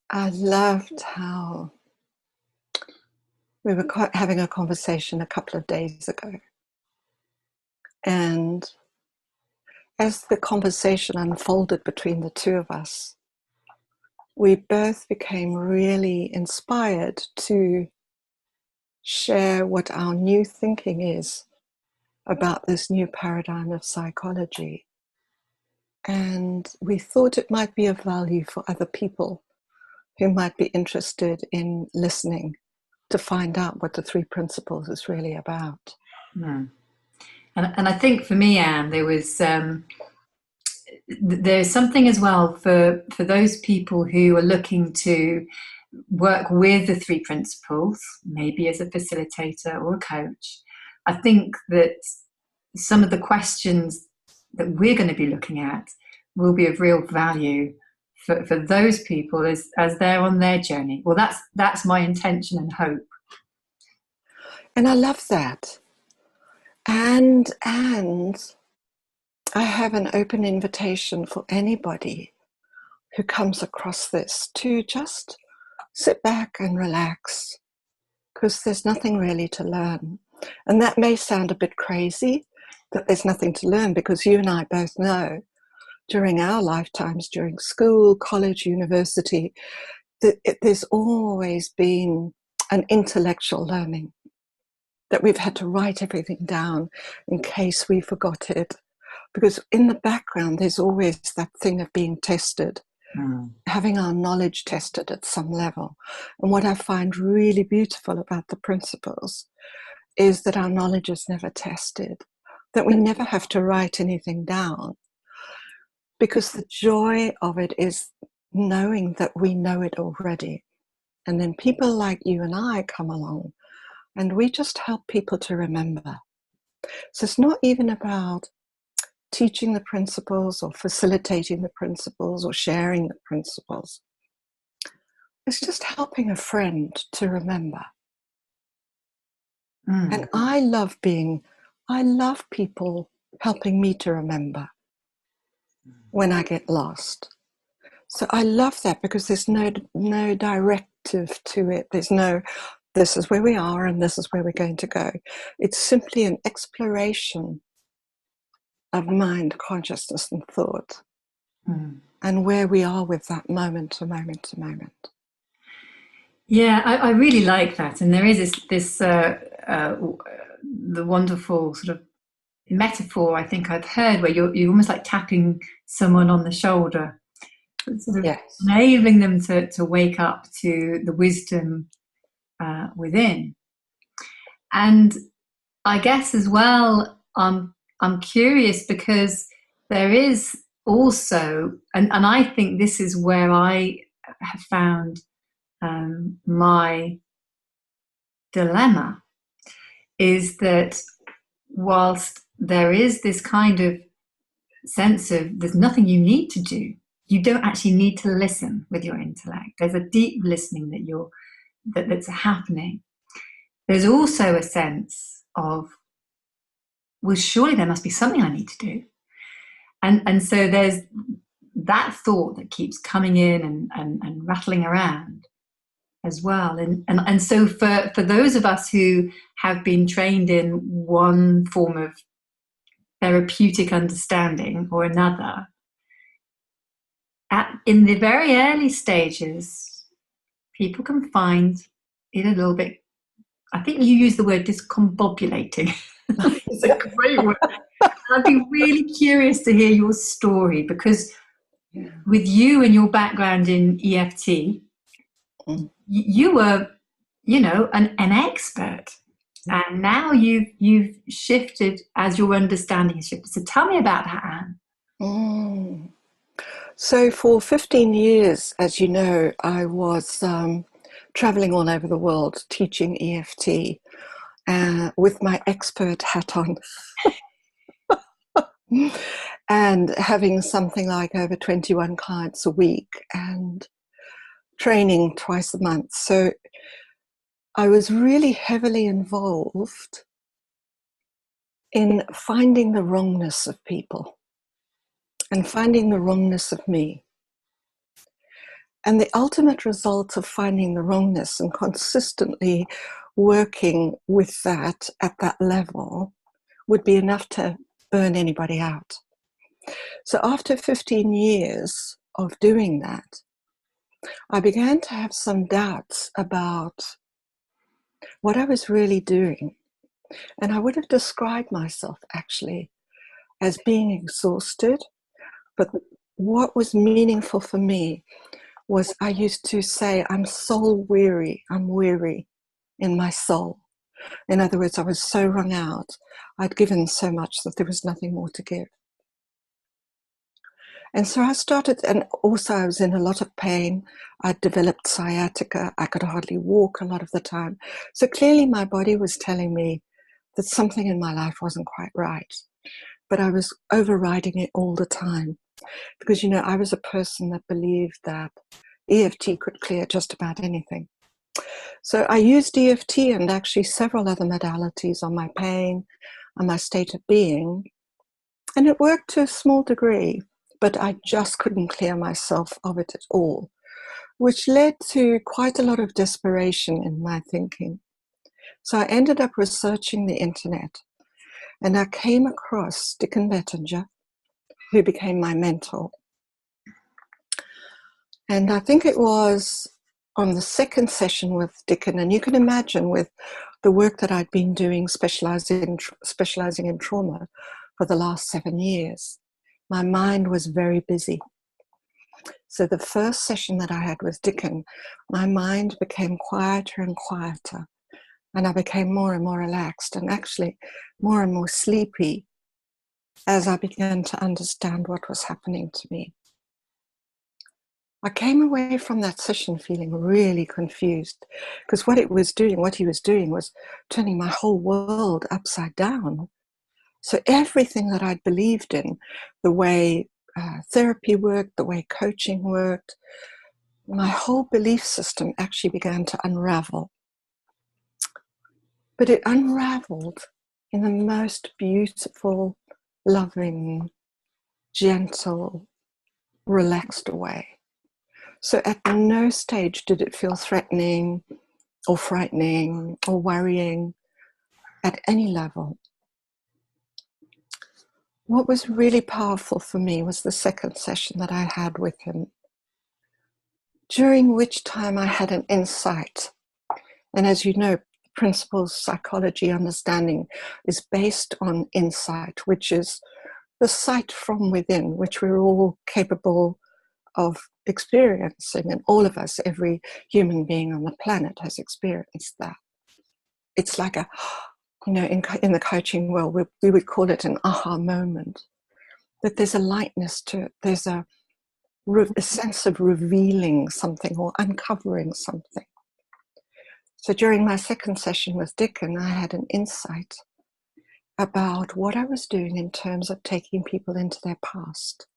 I loved how we were having a conversation a couple of days ago. And as the conversation unfolded between the two of us, we both became really inspired to share what our new thinking is about this new paradigm of psychology. And we thought it might be of value for other people who might be interested in listening to find out what the three principles is really about. Mm. And I think for me, Anne, there's something as well for those people who are looking to work with the three principles, maybe as a facilitator or a coach. I think that some of the questions that we're going to be looking at will be of real value for those people as they're on their journey. Well, that's my intention and hope. And I love that. And I have an open invitation for anybody who comes across this to just sit back and relax, because there's nothing really to learn. And that may sound a bit crazy, that there's nothing to learn, because you and I both know during our lifetimes, during school, college, university, that there's always been an intellectual learning, that we've had to write everything down in case we forgot it. Because in the background, there's always that thing of being tested, having our knowledge tested at some level. And what I find really beautiful about the principles is that our knowledge is never tested, that we never have to write anything down, because the joy of it is knowing that we know it already. And then people like you and I come along and we just help people to remember. So it's not even about teaching the principles or facilitating the principles or sharing the principles. It's just helping a friend to remember. And I love people helping me to remember when I get lost. So I love that, because there's no directive to it. There's no, this is where we are and this is where we're going to go. It's simply an exploration of mind, consciousness, and thought, and where we are with that moment to moment to moment. Yeah, I really like that. And there is this the wonderful sort of metaphor I think I've heard, where you're almost like tapping someone on the shoulder, sort of enabling them to wake up to the wisdom within. And I guess as well, I'm curious, because there is also, and I think this is where I have found my dilemma, is that whilst there is this kind of sense of there's nothing you need to do, you don't actually need to listen with your intellect. There's a deep listening that's happening. There's also a sense of, well, surely there must be something I need to do. And so there's that thought that keeps coming in and rattling around as well. And so for those of us who have been trained in one form of therapeutic understanding or another, in the very early stages, people can find it a little bit, I think you use the word discombobulating. It's a great word. I'd be really curious to hear your story, because with you and your background in EFT, you were, an expert, and now you've shifted as your understanding has shifted. So tell me about that, Anne. So for 15 years, as you know, I was traveling all over the world teaching EFT with my expert hat on. And having something like over 21 clients a week and training twice a month. So I was really heavily involved in finding the wrongness of people and finding the wrongness of me. And the ultimate result of finding the wrongness and consistently working with that at that level would be enough to burn anybody out. So after 15 years of doing that, I began to have some doubts about what I was really doing. And I would have described myself actually as being exhausted. But what was meaningful for me was I used to say, I'm soul weary. I'm weary in my soul. In other words, I was so wrung out. I'd given so much that there was nothing more to give. And so I started, and also I was in a lot of pain. I developed sciatica. I could hardly walk a lot of the time. So clearly my body was telling me that something in my life wasn't quite right. But I was overriding it all the time. Because, you know, I was a person that believed that EFT could clear just about anything. So I used EFT and actually several other modalities on my pain, on my state of being. And it worked to a small degree, but I just couldn't clear myself of it at all, which led to quite a lot of desperation in my thinking. So I ended up researching the internet, and I came across Dickon Bettinger, who became my mentor. And I think it was on the second session with Dickon, and you can imagine with the work that I'd been doing, specializing in trauma for the last 7 years, my mind was very busy. So the first session that I had with Dickon, my mind became quieter and quieter, and I became more and more relaxed and actually more and more sleepy as I began to understand what was happening to me. I came away from that session feeling really confused because what he was doing was turning my whole world upside down. So everything that I'd believed in, the way therapy worked, the way coaching worked, my whole belief system actually began to unravel. But it unraveled in the most beautiful, loving, gentle, relaxed way. So at no stage did it feel threatening or frightening or worrying at any level. What was really powerful for me was the second session that I had with him, during which time I had an insight. And as you know, principles psychology understanding is based on insight, which is the sight from within, which we're all capable of experiencing. And all of us, every human being on the planet has experienced that. It's like a, you know, in the coaching world, we would call it an aha moment, that there's a lightness to it. There's a sense of revealing something or uncovering something. So during my second session with Dickon, I had an insight about what I was doing in terms of taking people into their past.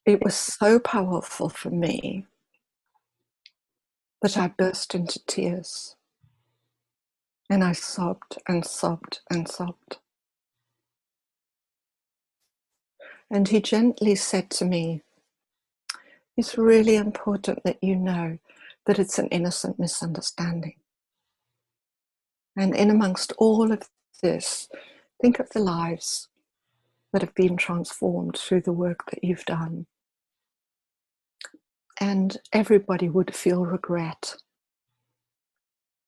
It was so powerful for me that I burst into tears. And I sobbed and sobbed and sobbed. And he gently said to me, it's really important that you know that it's an innocent misunderstanding. And in amongst all of this, think of the lives that have been transformed through the work that you've done. And everybody would feel regret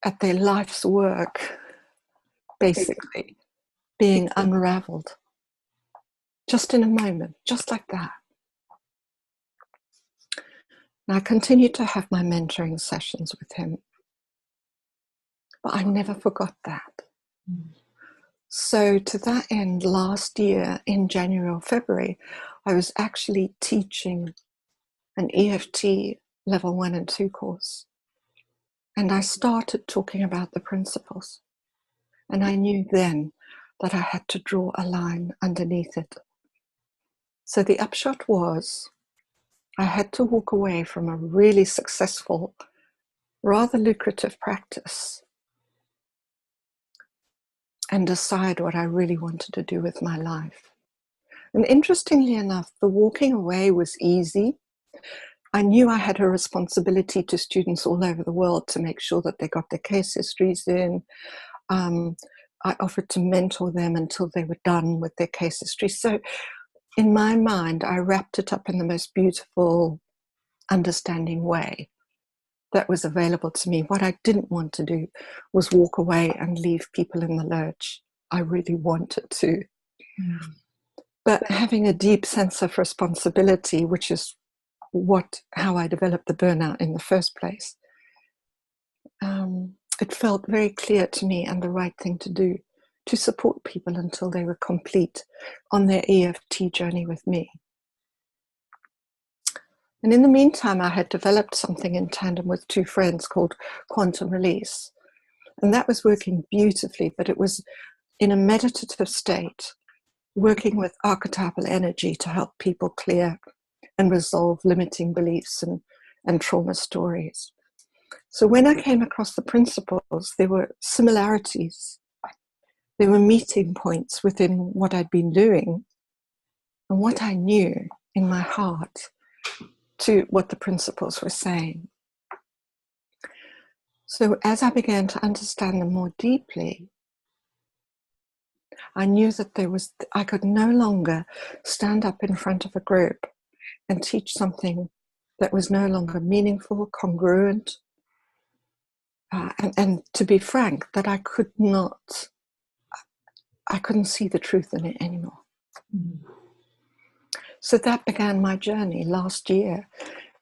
at their life's work, basically, being unraveled. Just in a moment, just like that. And I continued to have my mentoring sessions with him. But I never forgot that. So to that end, last year in January or February, I was actually teaching an EFT level 1 and 2 course. And I started talking about the principles. And I knew then that I had to draw a line underneath it. So the upshot was I had to walk away from a really successful, rather lucrative practice and decide what I really wanted to do with my life. And interestingly enough, the walking away was easy I knew I had a responsibility to students all over the world to make sure that they got their case histories in. I offered to mentor them until they were done with their case history. So in my mind, I wrapped it up in the most beautiful, understanding way that was available to me. What I didn't want to do was walk away and leave people in the lurch. I really wanted to. Mm. But having a deep sense of responsibility, which is how I developed the burnout in the first place, it felt very clear to me and the right thing to do, to support people until they were complete on their EFT journey with me. And in the meantime, I had developed something in tandem with two friends called Quantum Release. And that was working beautifully, but it was in a meditative state, working with archetypal energy to help people clear and resolve limiting beliefs and trauma stories. So when I came across the principles, there were similarities. There were meeting points within what I'd been doing and what I knew in my heart to what the principles were saying. So as I began to understand them more deeply, I knew that I could no longer stand up in front of a group and teach something that was no longer meaningful, congruent, and to be frank, that I couldn't see the truth in it anymore. Mm. So that began my journey last year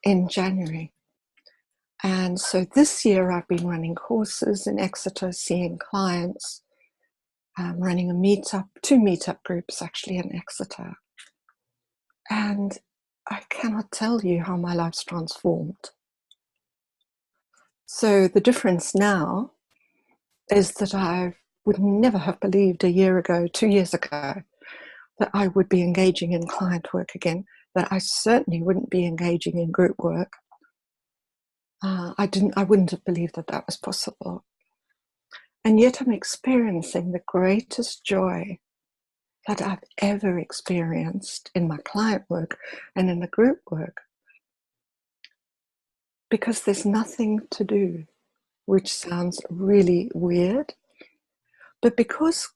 in January. And so this year I've been running courses in Exeter, seeing clients, running two meetup groups actually in Exeter. And I cannot tell you how my life's transformed. So the difference now is that I would never have believed a year ago, 2 years ago, that I would be engaging in client work again, that I certainly wouldn't be engaging in group work. I wouldn't have believed that was possible. And yet I'm experiencing the greatest joy that I've ever experienced in my client work and in the group work. Because there's nothing to do, which sounds really weird. But because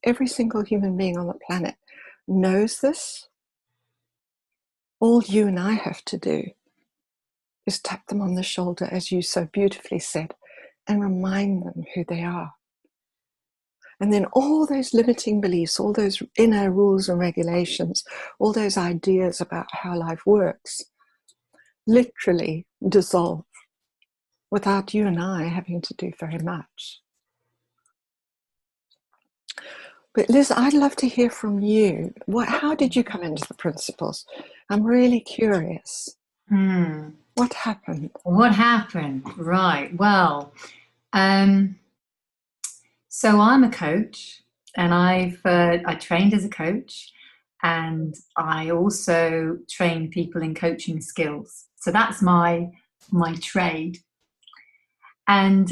every single human being on the planet knows this, all you and I have to do is tap them on the shoulder, as you so beautifully said, and remind them who they are. And then all those limiting beliefs, all those inner rules and regulations, all those ideas about how life works, literally dissolve without you and I having to do very much. But Liz, I'd love to hear from you. How did you come into the principles? I'm really curious. What happened? What happened? Right. Well, so I'm a coach, and I trained as a coach, and I also train people in coaching skills. So that's my trade. And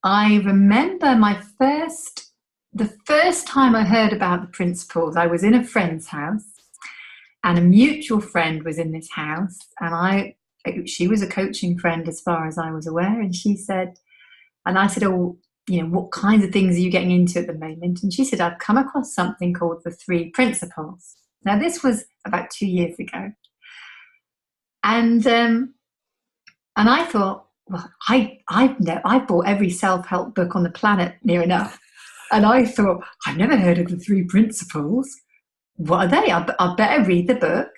I remember the first time I heard about the principles, I was in a friend's house, and a mutual friend was in this house, and she was a coaching friend as far as I was aware, and she said, and I said, oh, what kinds of things are you getting into at the moment? And she said, I've come across something called the 3 principles. Now, this was about 2 years ago. And I thought, well, I bought every self-help book on the planet near enough. And I thought, I've never heard of the 3 principles. What are they? I better read the book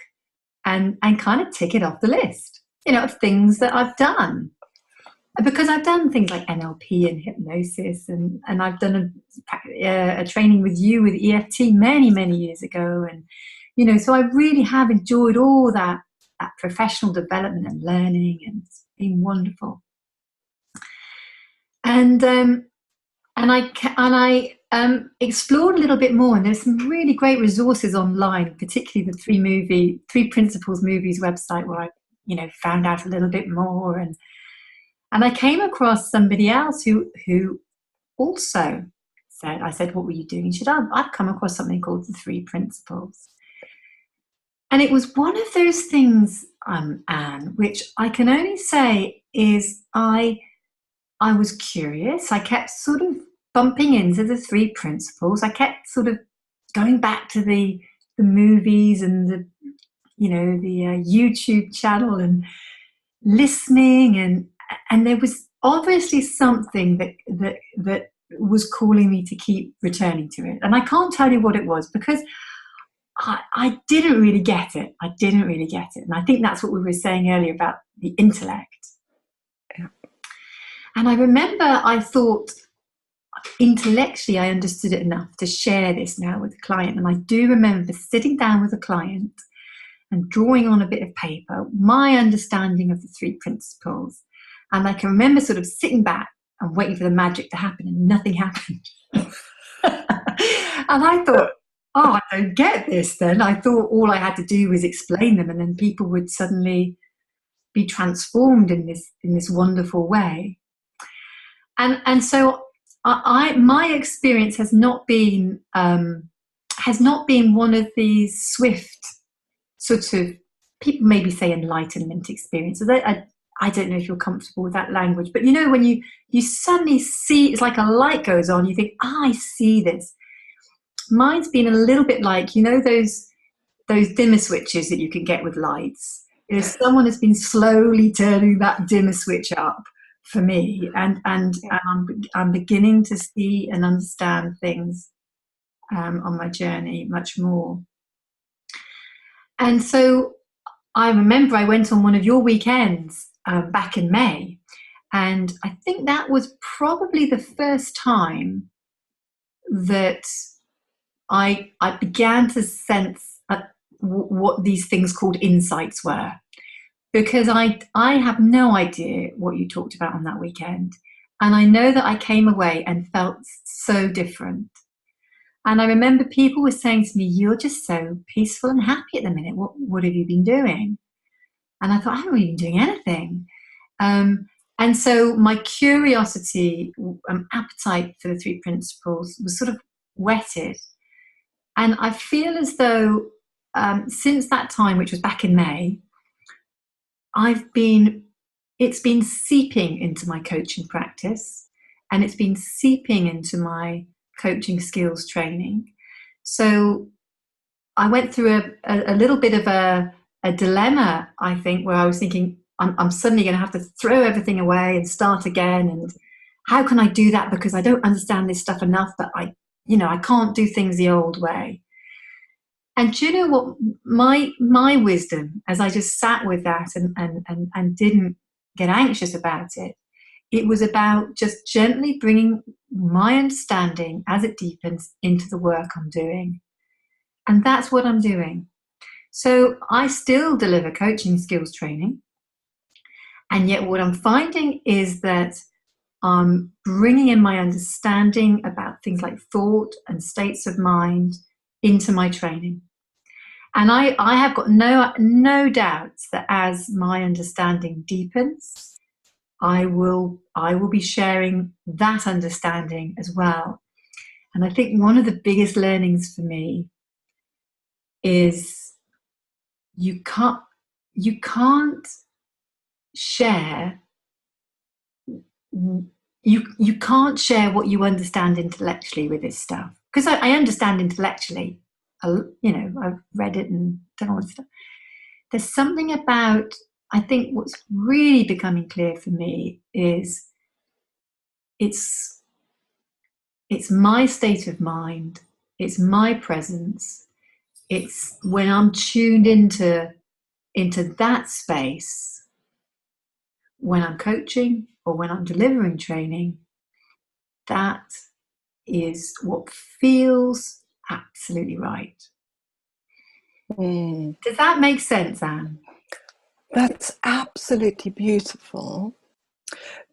and kind of tick it off the list, of things that I've done. Because I've done things like NLP and hypnosis, and I've done a training with you with EFT many, many years ago. And, so I really have enjoyed all that professional development and learning, and it's been wonderful. And I explored a little bit more, and there's some really great resources online, particularly the 3 Principles Movies website, where I, found out a little bit more, and I came across somebody else who also said, I said, what were you doing? She said, I've come across something called the 3 Principles. And it was one of those things, Anne, which I can only say is I was curious. I kept sort of bumping into the three principles. I kept sort of going back to the movies and the YouTube channel and listening, and there was obviously something that was calling me to keep returning to it. And I can't tell you what it was, because I didn't really get it. And I think that's what we were saying earlier about the intellect. Yeah. And I remember I thought intellectually I understood it enough to share this now with a client. And I do remember sitting down with a client and drawing on a bit of paper my understanding of the three principles. And I can remember sort of sitting back and waiting for the magic to happen, and nothing happened. And I thought, oh, I don't get this then. I thought all I had to do was explain them, and then people would suddenly be transformed in this wonderful way. And so my experience has not been one of these swift sort of, people maybe say, enlightenment experiences. I don't know if you're comfortable with that language, but when you suddenly see, it's like a light goes on, you think, I see this. Mine's been a little bit like, those dimmer switches that you can get with lights. Someone has been slowly turning that dimmer switch up for me, and I'm beginning to see and understand things on my journey much more. And so I remember I went on one of your weekends back in May, and I think that was probably the first time that I began to sense what these things called insights were, because I have no idea what you talked about on that weekend, and I know that I came away and felt so different. And I remember people were saying to me, you're just so peaceful and happy at the minute. What have you been doing? And I thought, I haven't really been doing anything. And so my curiosity, appetite for the three principles was sort of whetted. And I feel as though since that time, which was back in May, it's been seeping into my coaching practice, and it's been seeping into my coaching skills training. So I went through a little bit of a dilemma, I think, where I was thinking, I'm suddenly going to have to throw everything away and start again. And how can I do that? Because I don't understand this stuff enough, but I can't do things the old way. And do you know what? My wisdom, as I just sat with that and didn't get anxious about it, it was about just gently bringing my understanding as it deepens into the work I'm doing. And that's what I'm doing. So I still deliver coaching skills training. And yet what I'm finding is that I'm bringing in my understanding about things like thought and states of mind into my training. And I have got no doubts that as my understanding deepens, I will be sharing that understanding as well. And I think one of the biggest learnings for me is you can't share you can't share what you understand intellectually with this stuff, because I understand intellectually, I've read it and done all this stuff. There's something about, I think what's really becoming clear for me is it's my state of mind, it's my presence, it's when I'm tuned into that space, when I'm coaching or when I'm delivering training, that is what feels absolutely right. Does that make sense, Anne? That's absolutely beautiful,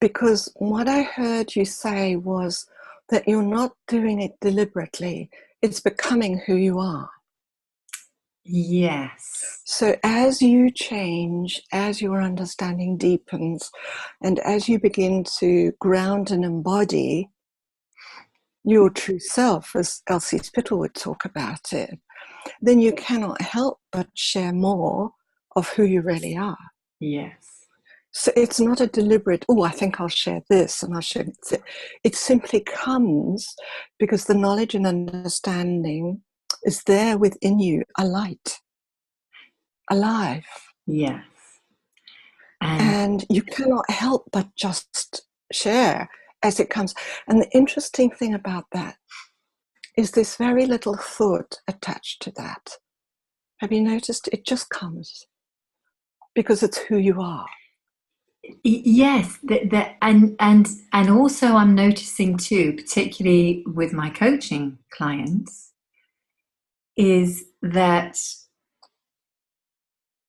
because what I heard you say was that you're not doing it deliberately. It's becoming who you are. Yes. So as you change, as your understanding deepens, and as you begin to ground and embody your true self, as Elsie Spittle would talk about it, then you cannot help but share more of who you really are. Yes. So it's not a deliberate, oh, I think I'll share this and I'll share it. It simply comes because the knowledge and understanding is there within you, alight, alive. Yes. And you cannot help but just share as it comes. And the interesting thing about that is this very little thought attached to that. Have you noticed? It just comes because it's who you are. Yes, and also I'm noticing too, particularly with my coaching clients, is that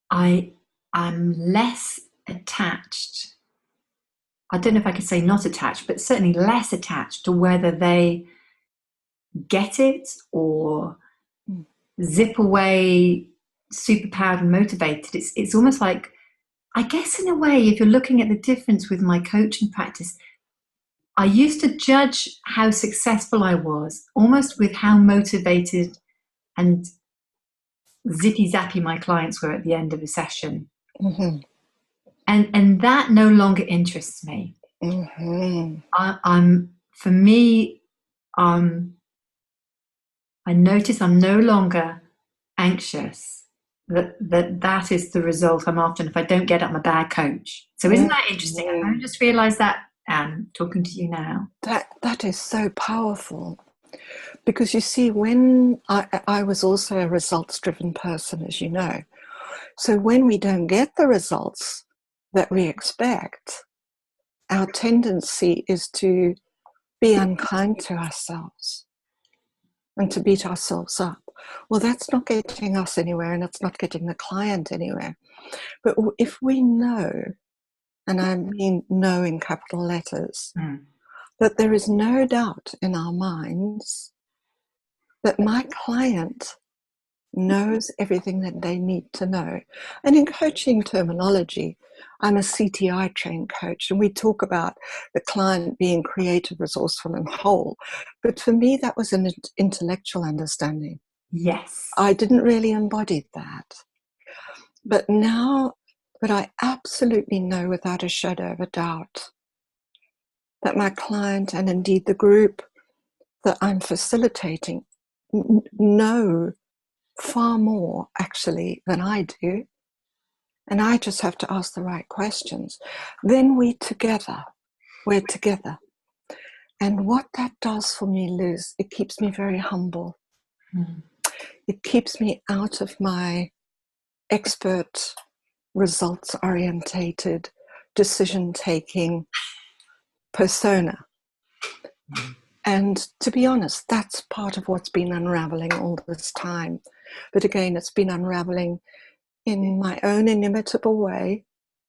I'm less attached. I don't know if I could say not attached, but certainly less attached to whether they get it or zip away superpowered and motivated. It's almost like, I guess in a way, if you're looking at the difference with my coaching practice, I used to judge how successful I was almost with how motivated and zippy zappy my clients were at the end of a session. Mm-hmm. And that no longer interests me. Mm-hmm. For me, I notice I'm no longer anxious that is the result I'm after. And if I don't get it, I'm a bad coach. So isn't that interesting? I just realized that, Anne, talking to you now. That is so powerful. Because you see, when I was also a results-driven person, as you know. So when we don't get the results that we expect, our tendency is to be unkind to ourselves and to beat ourselves up. Well, that's not getting us anywhere, and it's not getting the client anywhere. But if we know, and I mean know in capital letters, that there is no doubt in our minds that my client knows everything that they need to know. And in coaching terminology, I'm a CTI trained coach, and we talk about the client being creative, resourceful, and whole. But for me, that was an intellectual understanding. Yes. I didn't really embody that. But I absolutely know without a shadow of a doubt that my client, and indeed the group that I'm facilitating, know far more actually than I do. And I just have to ask the right questions. Then we're together. And what that does for me, Liz, it keeps me very humble. It keeps me out of my expert, results-orientated, decision-taking persona. And to be honest, that's part of what's been unraveling all this time. But again, it's been unraveling in my own inimitable way,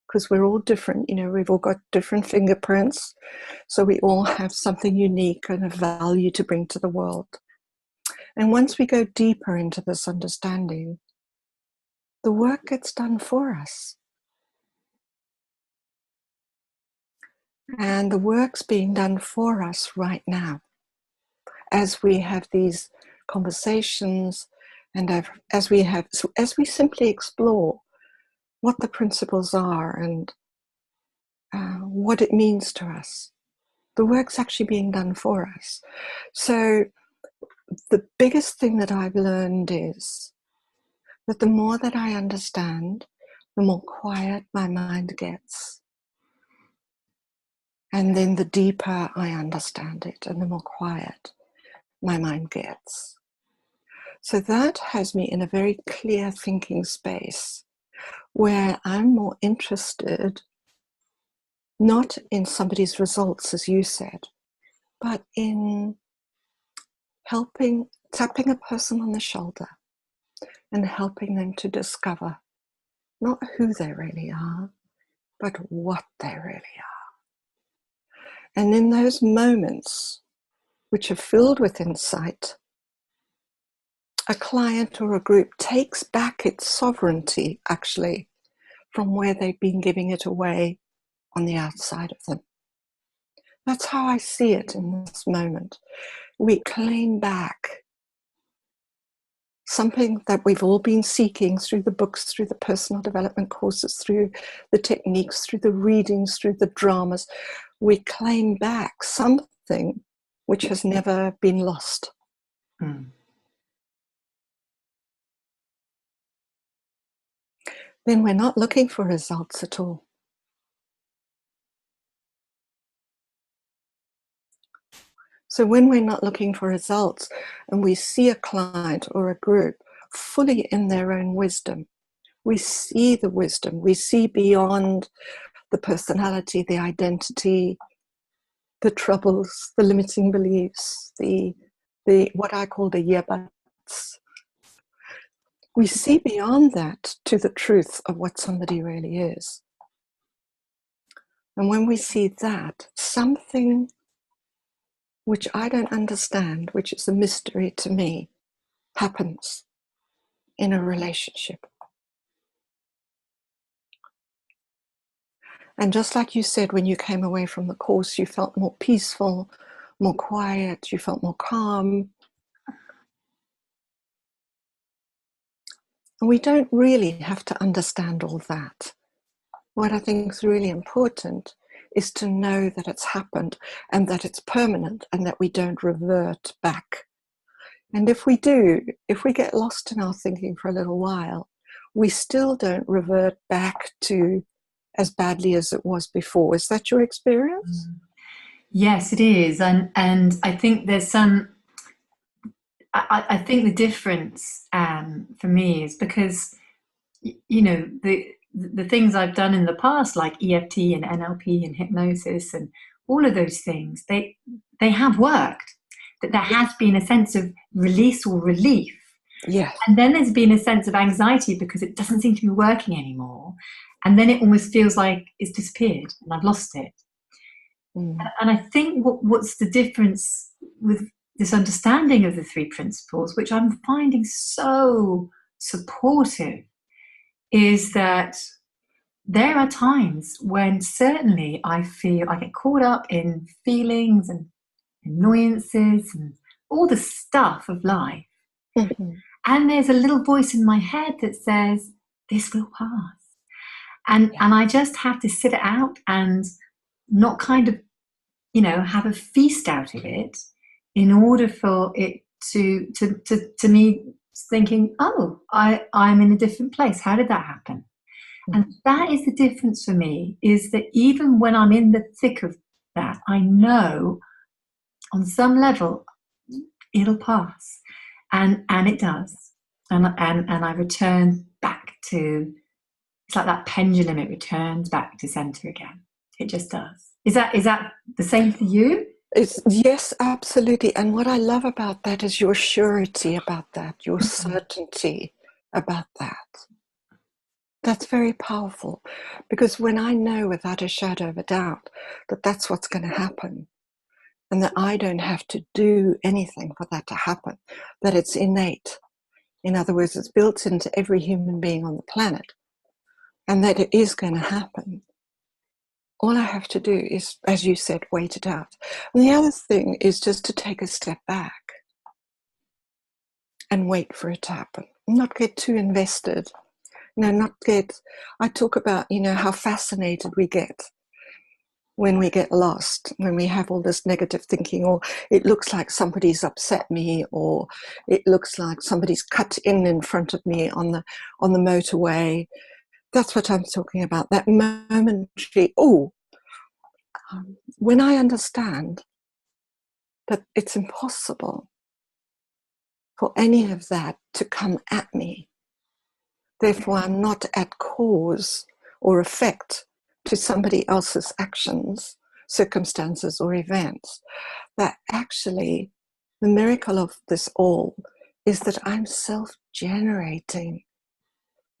because we're all different. You know, we've all got different fingerprints. So we all have something unique and a value to bring to the world. And once we go deeper into this understanding, the work gets done for us. And the work's being done for us right now, as we have these conversations and as we simply explore what the principles are and what it means to us. The work's actually being done for us. So the biggest thing that I've learned is that the more that I understand, the more quiet my mind gets. And then the deeper I understand it, and the more quiet my mind gets. So that has me in a very clear thinking space where I'm more interested not in somebody's results, as you said, but in tapping a person on the shoulder and helping them to discover not who they really are, but what they really are. And in those moments, which are filled with insight, a client or a group takes back its sovereignty, actually, from where they've been giving it away on the outside of them. That's how I see it in this moment. We claim back something that we've all been seeking through the books, through the personal development courses, through the techniques, through the readings, through the dramas. We claim back something which has never been lost. Mm. Then we're not looking for results at all. So when we're not looking for results and we see a client or a group fully in their own wisdom, we see the wisdom, we see beyond the personality, the identity, the troubles, the limiting beliefs, the what I call the yeah buts. We see beyond that to the truth of what somebody really is. And when we see that, something which I don't understand, which is a mystery to me, happens in a relationship. And just like you said, when you came away from the course, you felt more peaceful, more quiet, you felt more calm. And we don't really have to understand all that. What I think is really important is to know that it's happened and that it's permanent and that we don't revert back. And if we do, if we get lost in our thinking for a little while, we still don't revert back to as badly as it was before. Is that your experience? Yes, it is. And I think there's some, I think the difference for me is because, you know, the things I've done in the past, like EFT and NLP and hypnosis and all of those things, they have worked. That there has been a sense of release or relief. Yes. And then there's been a sense of anxiety because it doesn't seem to be working anymore. And then it almost feels like it's disappeared and I've lost it. Mm. And I think what's the difference with this understanding of the three principles, which I'm finding so supportive, is that there are times when certainly I feel I get caught up in feelings and annoyances and all the stuff of life. Mm-hmm. And there's a little voice in my head that says, this will pass. And I just have to sit it out and not kind of, you know, have a feast out of it in order for it to me thinking, oh, I'm in a different place. How did that happen? Mm-hmm. And that is the difference for me, is that even when I'm in the thick of that, I know on some level it'll pass. And it does. And I return back to, it's like that pendulum, it returns back to center again. It just does. Is that the same for you? Yes, absolutely. And what I love about that is your surety about that, your certainty about that. That's very powerful, because when I know without a shadow of a doubt that that's what's going to happen, and that I don't have to do anything for that to happen, that it's innate. In other words, it's built into every human being on the planet, and that it is going to happen. All I have to do is, as you said, wait it out. And the other thing is just to take a step back and wait for it to happen. Not get too invested. I talk about, how fascinated we get when we get lost, when we have all this negative thinking, or it looks like somebody's upset me, or it looks like somebody's cut in front of me on the motorway. That's what I'm talking about, that momentary, when I understand that it's impossible for any of that to come at me, therefore I'm not at cause or effect to somebody else's actions, circumstances, or events, that actually the miracle of this all is that I'm self-generating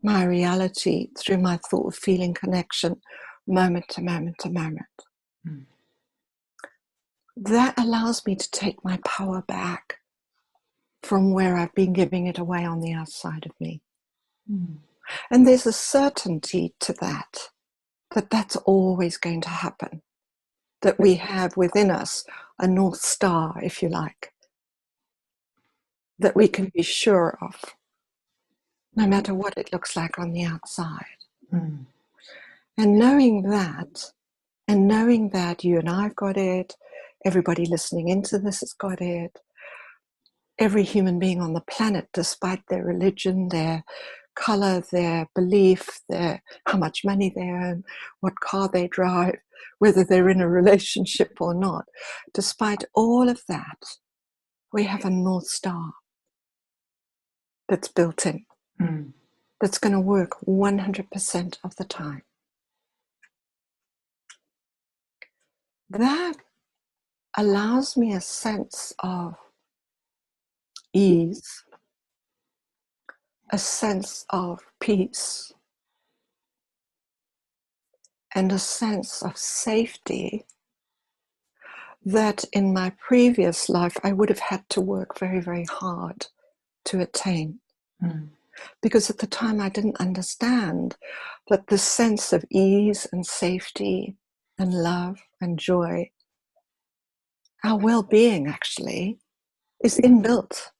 my reality through my thought, feeling, connection, moment to moment to moment. Mm. That allows me to take my power back from where I've been giving it away on the outside of me. Mm. And there's a certainty to that that's always going to happen, that we have within us a North Star, if you like, that we can be sure of. no matter what it looks like on the outside. Mm. And knowing that, you and I've got it, everybody listening into this has got it, every human being on the planet, despite their religion, their color, their belief, their how much money they earn, what car they drive, whether they're in a relationship or not, despite all of that, we have a North Star that's built in, that's going to work 100% of the time. That allows me a sense of ease, a sense of peace, and a sense of safety that in my previous life I would have had to work very, very hard to attain. Because at the time I didn't understand that the sense of ease and safety and love and joy, our well-being actually, is inbuilt.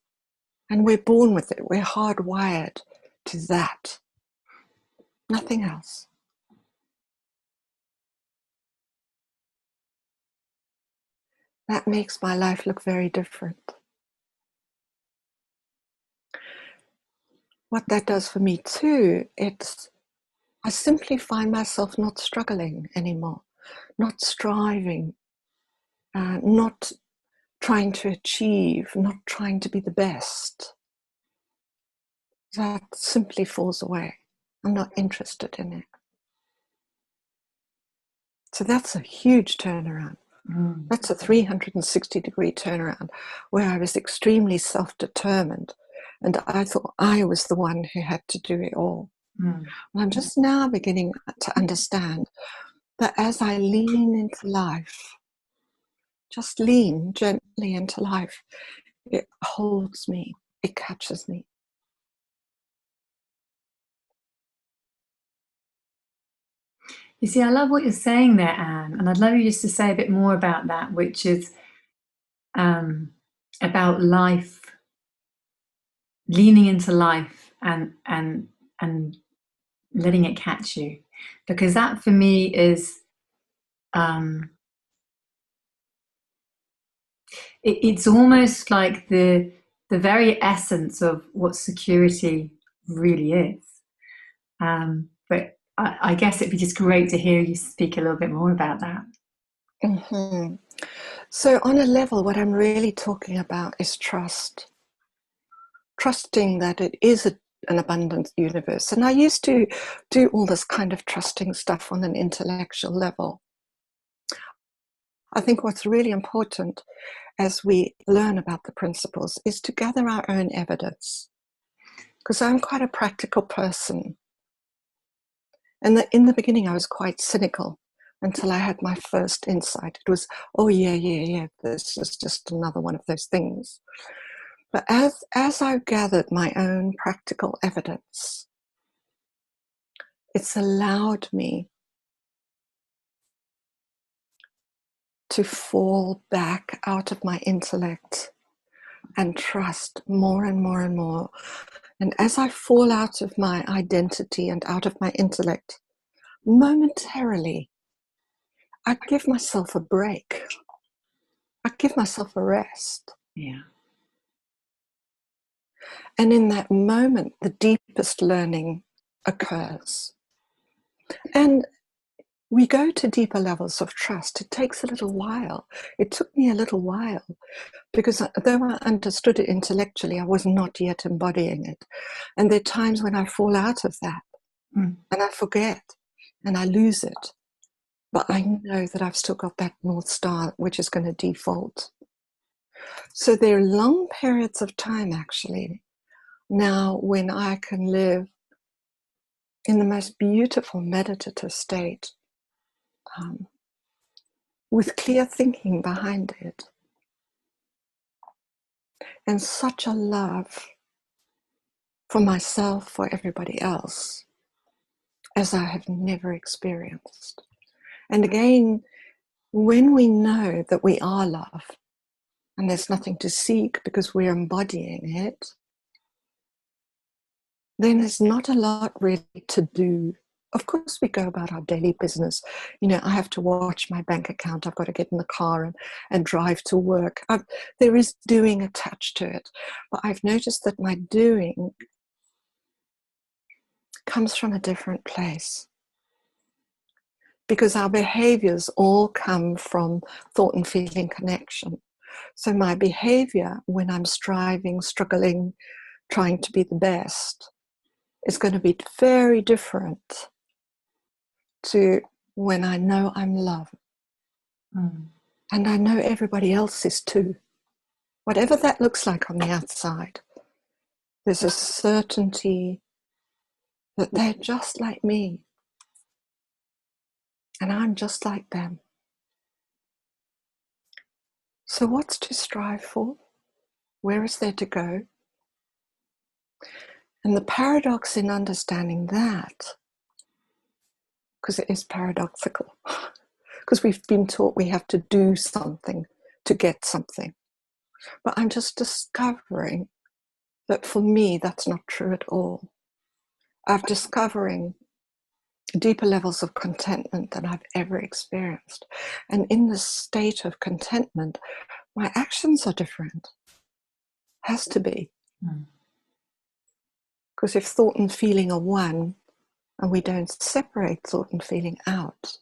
And we're born with it. We're hardwired to that. Nothing else. That makes my life look very different. What that does for me too, I simply find myself not struggling anymore, not striving, not trying to achieve, not trying to be the best. That simply falls away. I'm not interested in it. So that's a huge turnaround. That's a 360-degree turnaround where I was extremely self-determined and I thought I was the one who had to do it all. And I'm just now beginning to understand that as I lean into life, just lean gently into life, it holds me, it catches me. You see, I love what you're saying there, Anne, and I'd love you just to say a bit more about that, which is about life, leaning into life and letting it catch you, because that for me is it's almost like the very essence of what security really is. But I guess it'd be just great to hear you speak a little bit more about that. Mm-hmm. So on a level, what I'm really talking about is trust. Trusting that it is an abundant universe. And I used to do all this kind of trusting stuff on an intellectual level. I think what's really important as we learn about the principles is to gather our own evidence. Because I'm quite a practical person. And in the beginning, I was quite cynical until I had my first insight. It was, oh, yeah, this is just another one of those things. But as I've gathered my own practical evidence, it's allowed me to fall back out of my intellect and trust more and more and more. And as I fall out of my identity and out of my intellect, momentarily, I give myself a break. I give myself a rest. Yeah. And in that moment, the deepest learning occurs. And we go to deeper levels of trust. It takes a little while. It took me a little while because though I understood it intellectually, I was not yet embodying it. And there are times when I fall out of that and I forget and I lose it. But I know that I've still got that North Star, which is going to default. So there are long periods of time, actually, now when I can live in the most beautiful meditative state with clear thinking behind it and such a love for myself, for everybody else, as I have never experienced. And again, when we know that we are love and there's nothing to seek because we're embodying it, then there's not a lot really to do. Of course, we go about our daily business. I have to watch my bank account. I've got to get in the car and drive to work. There is doing attached to it. But I've noticed that my doing comes from a different place, because our behaviors all come from thought and feeling connection. So my behavior when I'm striving, struggling, trying to be the best is going to be very different to when I know I'm loved. And I know everybody else is too. Whatever that looks like on the outside, there's a certainty that they're just like me. And I'm just like them. So what's to strive for? Where is there to go? And the paradox in understanding that, because it is paradoxical, because we've been taught we have to do something to get something. But I'm just discovering that for me, that's not true at all. I'm discovering deeper levels of contentment than I've ever experienced. And in this state of contentment, my actions are different. Has to be. Because if thought and feeling are one, and we don't separate thought and feeling out,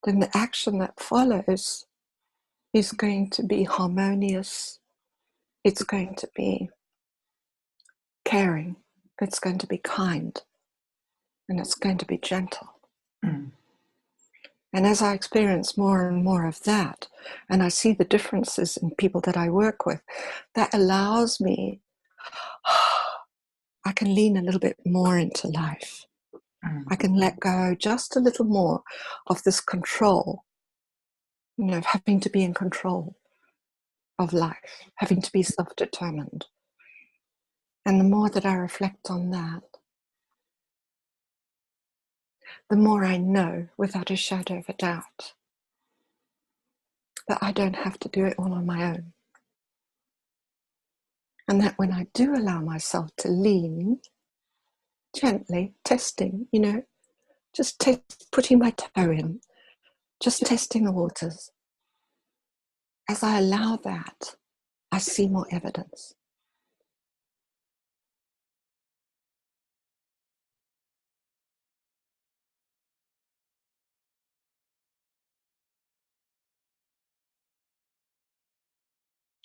then the action that follows is going to be harmonious. It's going to be caring. It's going to be kind. And it's going to be gentle. And as I experience more and more of that, and I see the differences in people that I work with, that allows me, I can lean a little bit more into life. I can let go just a little more of this control, of having to be in control of life, having to be self-determined. And the more that I reflect on that, the more I know, without a shadow of a doubt, that I don't have to do it all on my own. And that when I do allow myself to lean, gently, testing, just putting my toe in, just testing the waters. As I allow that, I see more evidence.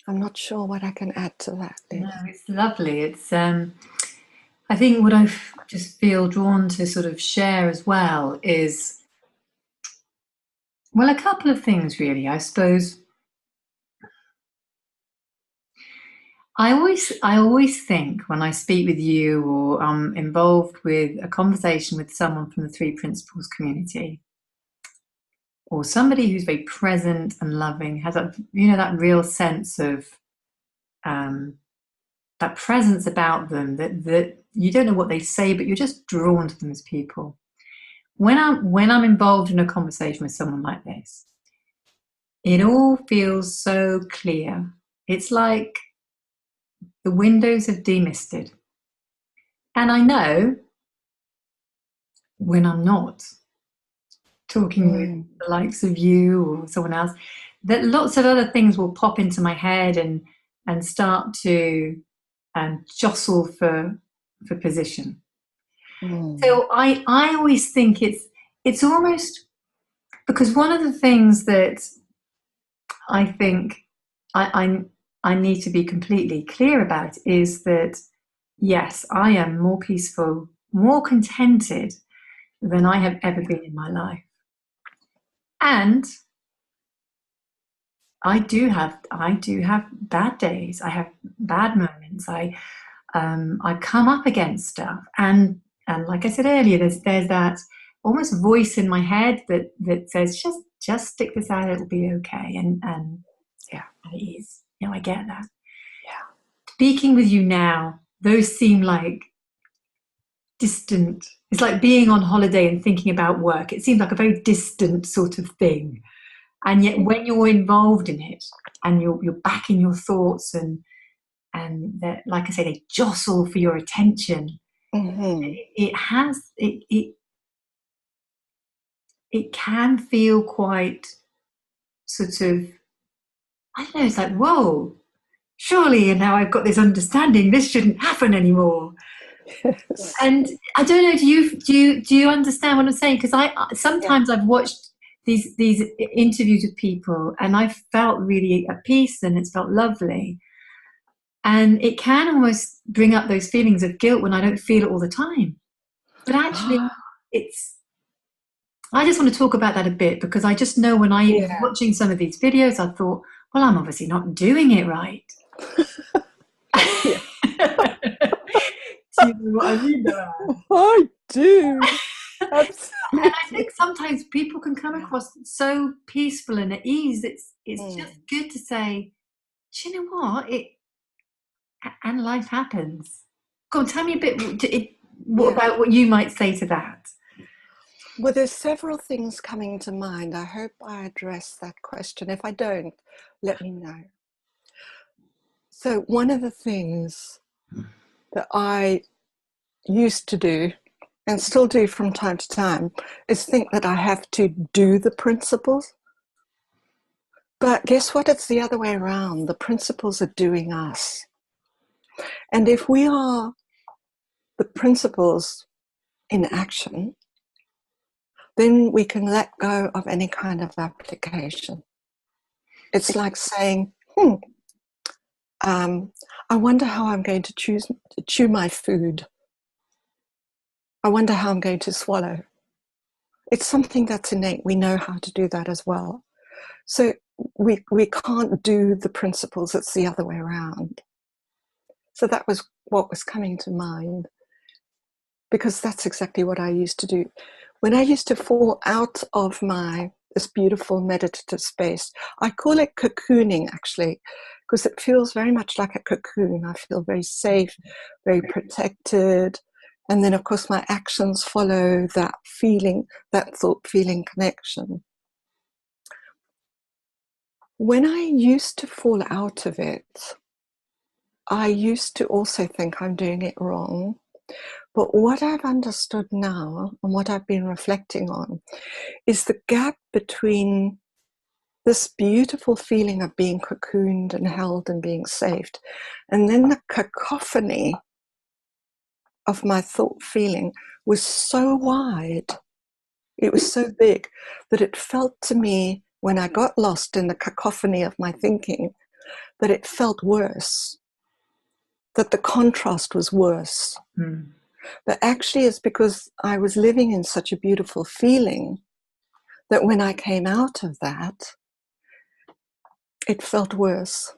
I'm not sure what I can add to that, Liz. No, it's lovely. It's I think what I just feel drawn to sort of share as well is, well, a couple of things really. I suppose I always think when I speak with you or I'm involved with a conversation with someone from the Three Principles community, or somebody who's very present and loving, has that that real sense of that presence about them, that you don't know what they say, but you're just drawn to them as people. When I'm involved in a conversation with someone like this, it all feels so clear. It's like the windows have demisted. And I know when I'm not talking with the likes of you or someone else, that lots of other things will pop into my head and start to jostle for position. So I always think it's almost, because one of the things that I think I need to be completely clear about is that, yes, I am more peaceful, more contented than I have ever been in my life. And I do have bad days. I have bad moments. I come up against stuff, and like I said earlier, there's that almost voice in my head that says, just stick this out, it'll be okay. And yeah, it is. I get that. Yeah. Speaking with you now, those seem like distant. It's like being on holiday and thinking about work. It seems like a very distant sort of thing. And yet when you're involved in it and you're back in your thoughts and that, like I say, they jostle for your attention, Mm-hmm. It can feel quite sort of, I don't know, it's like, whoa, surely, and now I've got this understanding, this shouldn't happen anymore. Yes. And I don't know, do you understand what I'm saying? Because sometimes I've watched these interviews with people, and I felt really at peace, and it's felt lovely. And it can almost bring up those feelings of guilt when I don't feel it all the time. But actually, I just want to talk about that a bit, because I just know when I was watching some of these videos, I thought, well, I'm obviously not doing it right. Do you know what I mean? I do. Absolutely. And I think sometimes people can come across so peaceful and at ease. It's just good to say, do you know what? And life happens. Go on, tell me a bit about what you might say to that. Well, there's several things coming to mind. I hope I address that question. If I don't, let me know. So one of the things that I used to do, and still do from time to time, is think that I have to do the principles. But guess what? It's the other way around. The principles are doing us. And if we are the principles in action, then we can let go of any kind of application. It's like saying, I wonder how I'm going to chew my food. I wonder how I'm going to swallow. It's something that's innate. We know how to do that as well. So we can't do the principles. It's the other way around. So that was what was coming to mind, because that's exactly what I used to do. When I used to fall out of this beautiful meditative space, I call it cocooning, actually, because it feels very much like a cocoon. I feel very safe, very protected. And then, of course, my actions follow that feeling, that thought-feeling connection. When I used to fall out of it, I used to also think I'm doing it wrong. But what I've understood now, and what I've been reflecting on, is the gap between this beautiful feeling of being cocooned and held and being saved, and then the cacophony of my thought feeling was so wide, it was so big, that it felt to me, when I got lost in the cacophony of my thinking, that it felt worse, that the contrast was worse. But actually it's because I was living in such a beautiful feeling that when I came out of that, it felt worse.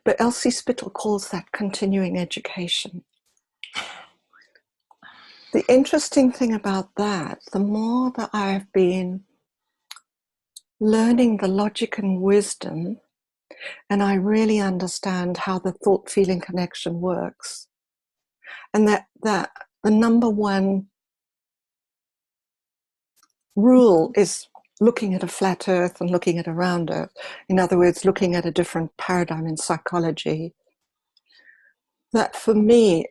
But Elsie Spittle calls that continuing education. The interesting thing about that, the more that I have been learning the logic and wisdom, and I really understand how the thought-feeling connection works, and that the number one rule is looking at a flat earth and looking at a round earth. In other words, looking at a different paradigm in psychology. That for me,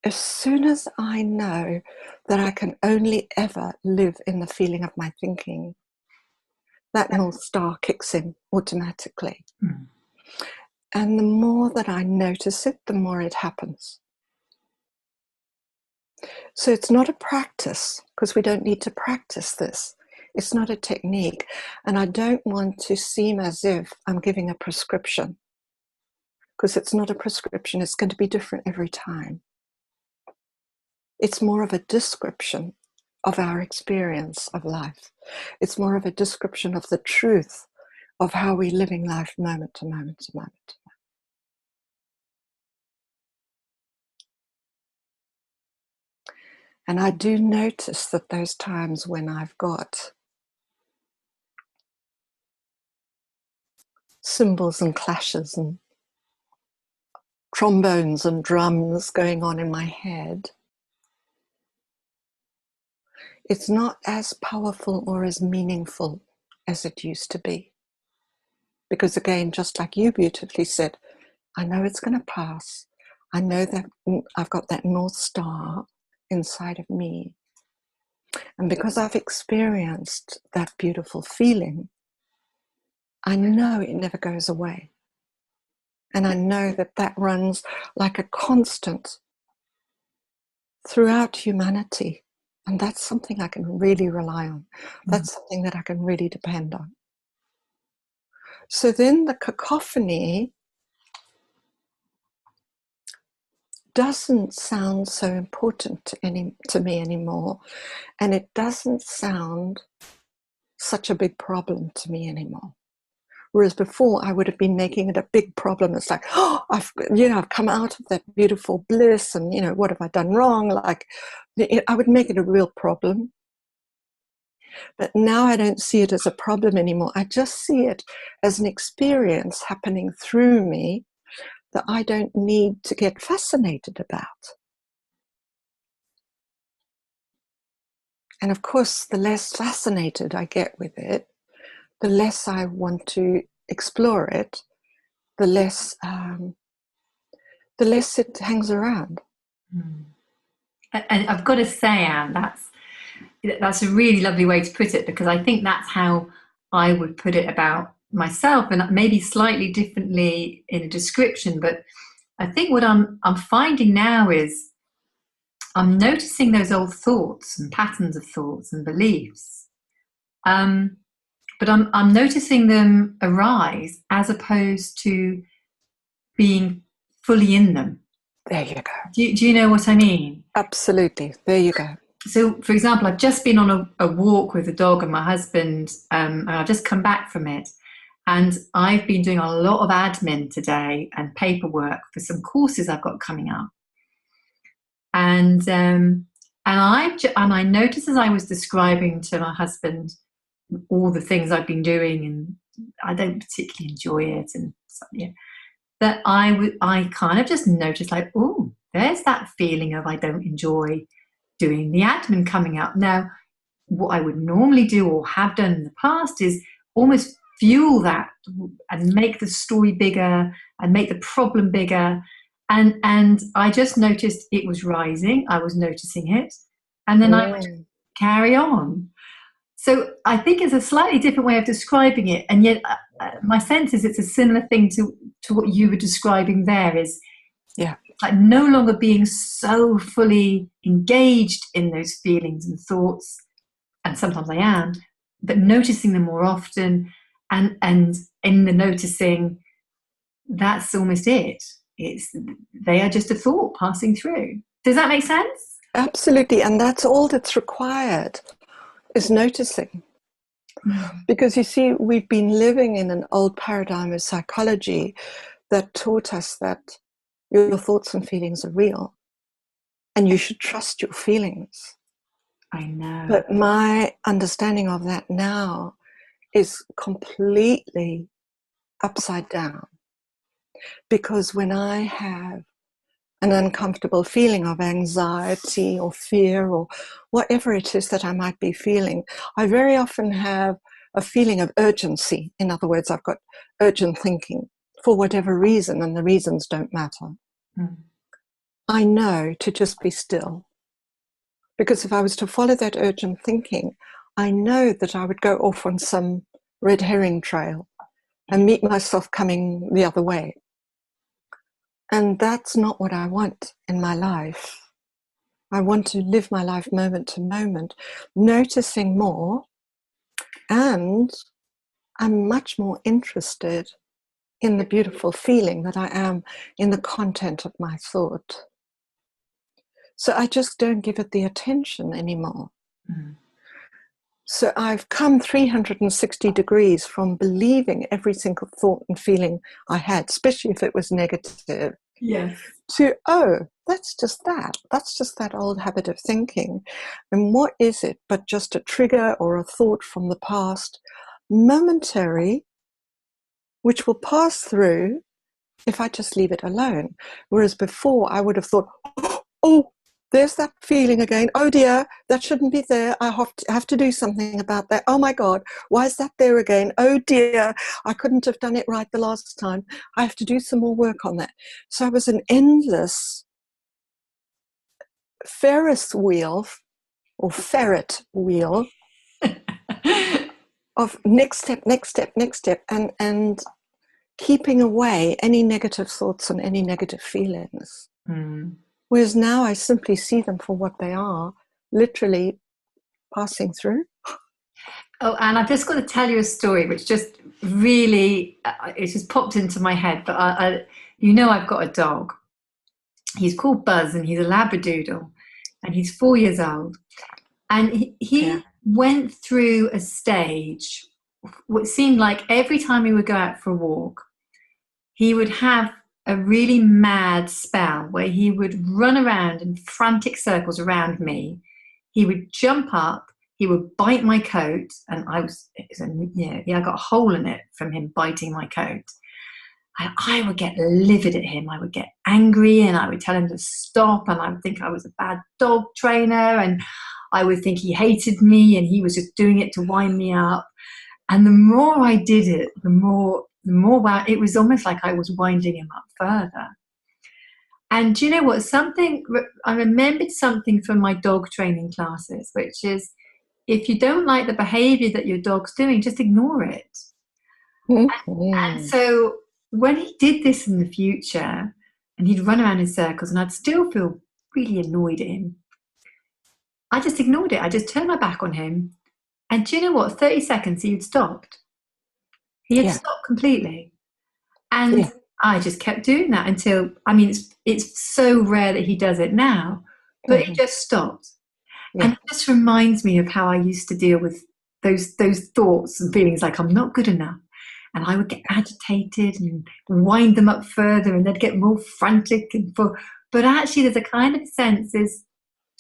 as soon as I know that I can only ever live in the feeling of my thinking, that North Star kicks in automatically. And the more that I notice it, the more it happens. So it's not a practice, because we don't need to practice this. It's not a technique. And I don't want to seem as if I'm giving a prescription, because it's not a prescription. It's going to be different every time. It's more of a description of our experience of life. It's more of a description of the truth of how we're living life moment to moment to moment to moment. And I do notice that those times when I've got cymbals and clashes and trombones and drums going on in my head, it's not as powerful or as meaningful as it used to be. Because again, just like you beautifully said, I know it's going to pass. I know that I've got that North Star inside of me. And because I've experienced that beautiful feeling, I know it never goes away. And I know that that runs like a constant throughout humanity. And that's something I can really rely on. That's something that I can really depend on. So then the cacophony doesn't sound so important to me anymore. And it doesn't sound such a big problem to me anymore. Whereas before, I would have been making it a big problem. It's like, oh, I've come out of that beautiful bliss, and what have I done wrong? Like, I would make it a real problem. But now I don't see it as a problem anymore. I just see it as an experience happening through me that I don't need to get fascinated about. And of course, the less fascinated I get with it, the less I want to explore it, the less it hangs around. And I've got to say, Anne, that's a really lovely way to put it, because I think that's how I would put it about myself, and maybe slightly differently in a description. But I think what I'm finding now is I'm noticing those old thoughts and patterns of thoughts and beliefs. But I'm noticing them arise as opposed to being fully in them. There you go. Do you know what I mean? Absolutely. There you go. So, for example, I've just been on a walk with the dog and my husband, and I've just come back from it. And I've been doing a lot of admin today and paperwork for some courses I've got coming up. And I noticed as I was describing to my husband all the things I've been doing, and I don't particularly enjoy it, and that I kind of just noticed, like, oh, there's that feeling of I don't enjoy doing the admin coming up. Now, what I would normally do or have done in the past is almost fuel that and make the story bigger and make the problem bigger. And I just noticed it was rising. I was noticing it. And then I would carry on. So I think it's a slightly different way of describing it. And yet my sense is it's a similar thing to what you were describing there, is like no longer being so fully engaged in those feelings and thoughts. And sometimes I am, but noticing them more often, and in the noticing, that's almost it. They are just a thought passing through. Does that make sense? Absolutely. And that's all that's required, is noticing. Because you see, we've been living in an old paradigm of psychology that taught us that your thoughts and feelings are real and you should trust your feelings. I know. But my understanding of that now is completely upside down. Because when I have an uncomfortable feeling of anxiety or fear or whatever it is that I might be feeling, I very often have a feeling of urgency. In other words, I've got urgent thinking for whatever reason, and the reasons don't matter. I know to just be still. Because if I was to follow that urgent thinking, I know that I would go off on some red herring trail and meet myself coming the other way. And that's not what I want in my life. I want to live my life moment to moment, noticing more, and I'm much more interested in the beautiful feeling that I am in the content of my thought. So I just don't give it the attention anymore. So I've come 360 degrees from believing every single thought and feeling I had, especially if it was negative, to, oh, that's just that. That's just that old habit of thinking. And what is it but just a trigger or a thought from the past, momentary, which will pass through if I just leave it alone. Whereas before I would have thought, oh, there's that feeling again. Oh dear, that shouldn't be there. I have to do something about that. Oh my God, why is that there again? Oh dear, I couldn't have done it right the last time. I have to do some more work on that. So it was an endless Ferris wheel or ferret wheel of next step, next step, next step, and keeping away any negative thoughts and any negative feelings. Whereas now I simply see them for what they are, literally passing through. Oh, and I've just got to tell you a story, which just really, it just popped into my head. But I've got a dog. He's called Buzz, and he's a Labradoodle, and he's 4 years old. And he went through a stage, what seemed like every time he would go out for a walk, he would have a really mad spell where he would run around in frantic circles around me. He would jump up, he would bite my coat, and I got a hole in it from him biting my coat. I would get livid at him. I would get angry, and I would tell him to stop, and I would think I was a bad dog trainer, and I would think he hated me and he was just doing it to wind me up. And the more I did it, the more it was almost like I was winding him up further. And do you know what? I remembered something from my dog training classes, which is, if you don't like the behavior that your dog's doing, just ignore it. And so when he did this in the future, and he'd run around in circles, and I'd still feel really annoyed at him, I just ignored it. I just turned my back on him. And do you know what? 30 seconds, he had stopped. He had stopped completely. And I just kept doing that until, it's so rare that he does it now, but it just stopped. And it just reminds me of how I used to deal with those thoughts and feelings like I'm not good enough. And I would get agitated and wind them up further, and they'd get more frantic. But actually, there's a kind of sense is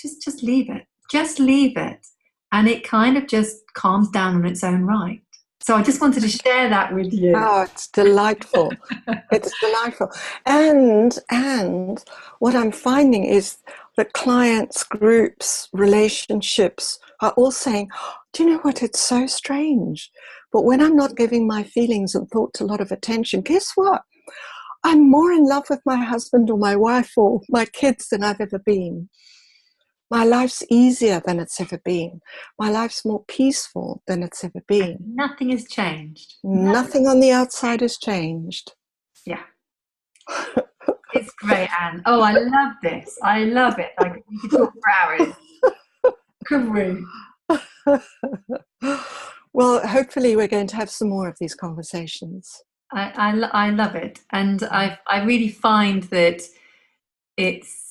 just leave it. Just leave it. And it kind of just calms down on its own right. So I just wanted to share that with you. Oh, it's delightful. It's delightful. And what I'm finding is that clients, groups, relationships are all saying, do you know what? It's so strange. But when I'm not giving my feelings and thoughts a lot of attention, guess what? I'm more in love with my husband or my wife or my kids than I've ever been. My life's easier than it's ever been. My life's more peaceful than it's ever been. And nothing has changed. Nothing on the outside has changed. Yeah. It's great, Anne. Oh, I love this. I love it. We could talk for hours. Couldn't we? Well, hopefully we're going to have some more of these conversations. I love it. And I really find that it's,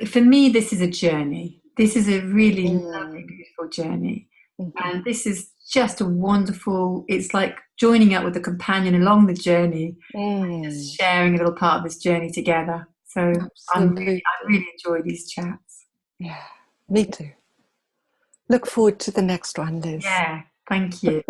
for me, this is a journey. This is a really lovely, beautiful journey. And this is just a wonderful, it's like joining up with a companion along the journey, and just sharing a little part of this journey together. So I really enjoy these chats. Yeah, me too. Look forward to the next one, Liz. Yeah, thank you.